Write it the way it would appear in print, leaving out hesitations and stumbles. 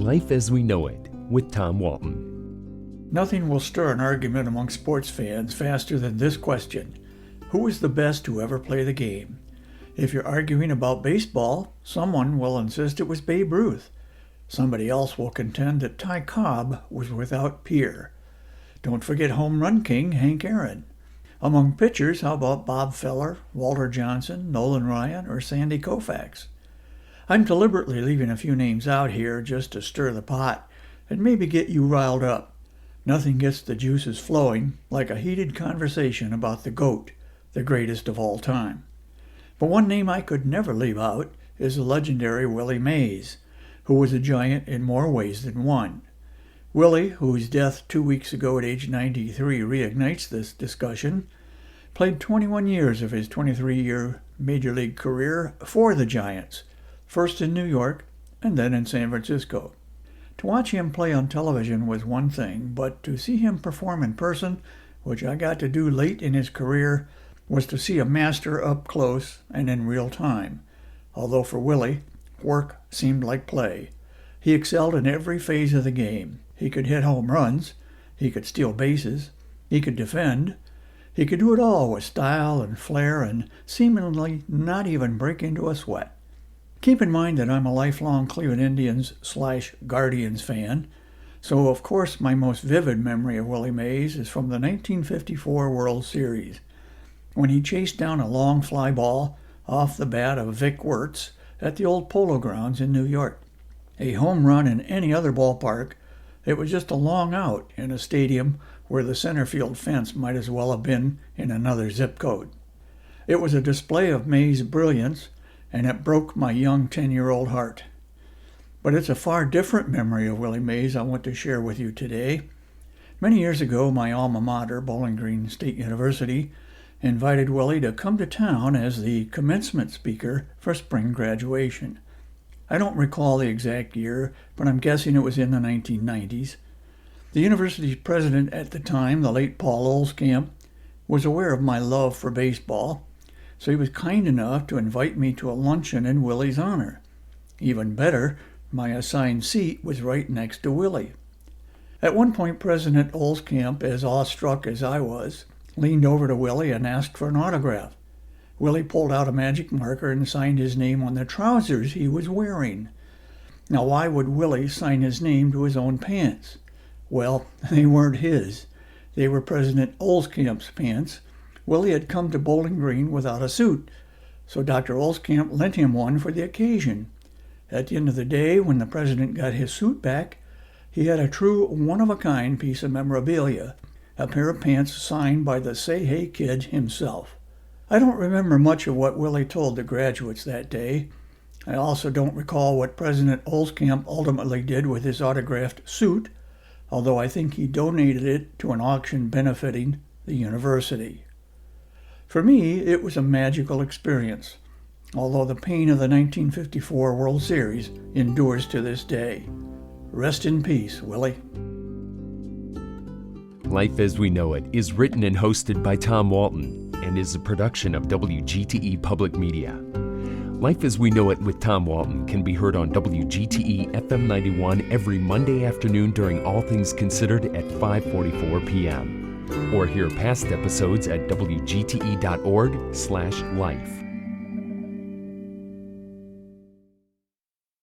Life as We Know It with Tom Walton. Nothing will stir an argument among sports fans faster than this question. Who is the best to ever play the game? If you're arguing about baseball, someone will insist it was Babe Ruth. Somebody else will contend that Ty Cobb was without peer. Don't forget home run king Hank Aaron. Among pitchers, how about Bob Feller, Walter Johnson, Nolan Ryan, or Sandy Koufax? I'm deliberately leaving a few names out here just to stir the pot and maybe get you riled up. Nothing gets the juices flowing like a heated conversation about the GOAT, the greatest of all time. But one name I could never leave out is the legendary Willie Mays, who was a giant in more ways than one. Willie, whose death 2 weeks ago at age 93 reignites this discussion, played 21 years of his 23-year Major League career for the Giants, first in New York and then in San Francisco. To watch him play on television was one thing, but to see him perform in person, which I got to do late in his career, was to see a master up close and in real time. Although for Willie, work seemed like play. He excelled in every phase of the game. He could hit home runs, he could steal bases, he could defend, he could do it all with style and flair and seemingly not even break into a sweat. Keep in mind that I'm a lifelong Cleveland Indians/Guardians fan, so of course my most vivid memory of Willie Mays is from the 1954 World Series, when he chased down a long fly ball off the bat of Vic Wertz at the old Polo Grounds in New York. A home run in any other ballpark, it was just a long out in a stadium where the center field fence might as well have been in another zip code. It was a display of Mays' brilliance, and it broke my young 10-year-old heart. But it's a far different memory of Willie Mays I want to share with you today. Many years ago, my alma mater, Bowling Green State University, invited Willie to come to town as the commencement speaker for spring graduation. I don't recall the exact year, but I'm guessing it was in the 1990s. The university's president at the time, the late Paul Olskamp, was aware of my love for baseball, so he was kind enough to invite me to a luncheon in Willie's honor. Even better, my assigned seat was right next to Willie. At one point, President Olskamp, as awestruck as I was, leaned over to Willie and asked for an autograph. Willie pulled out a magic marker and signed his name on the trousers he was wearing. Now, why would Willie sign his name to his own pants? Well, they weren't his. They were President Olskamp's pants. Willie had come to Bowling Green without a suit, so Dr. Olskamp lent him one for the occasion. At the end of the day, when the president got his suit back, he had a true one-of-a-kind piece of memorabilia, a pair of pants signed by the Say Hey Kid himself. I don't remember much of what Willie told the graduates that day. I also don't recall what President Olskamp ultimately did with his autographed suit, although I think he donated it to an auction benefiting the university. For me, it was a magical experience, although the pain of the 1954 World Series endures to this day. Rest in peace, Willie. Life as We Know It is written and hosted by Tom Walton and is a production of WGTE Public Media. Life as We Know It with Tom Walton can be heard on WGTE FM 91 every Monday afternoon during All Things Considered at 5:44 p.m. or hear past episodes at wgte.org/life.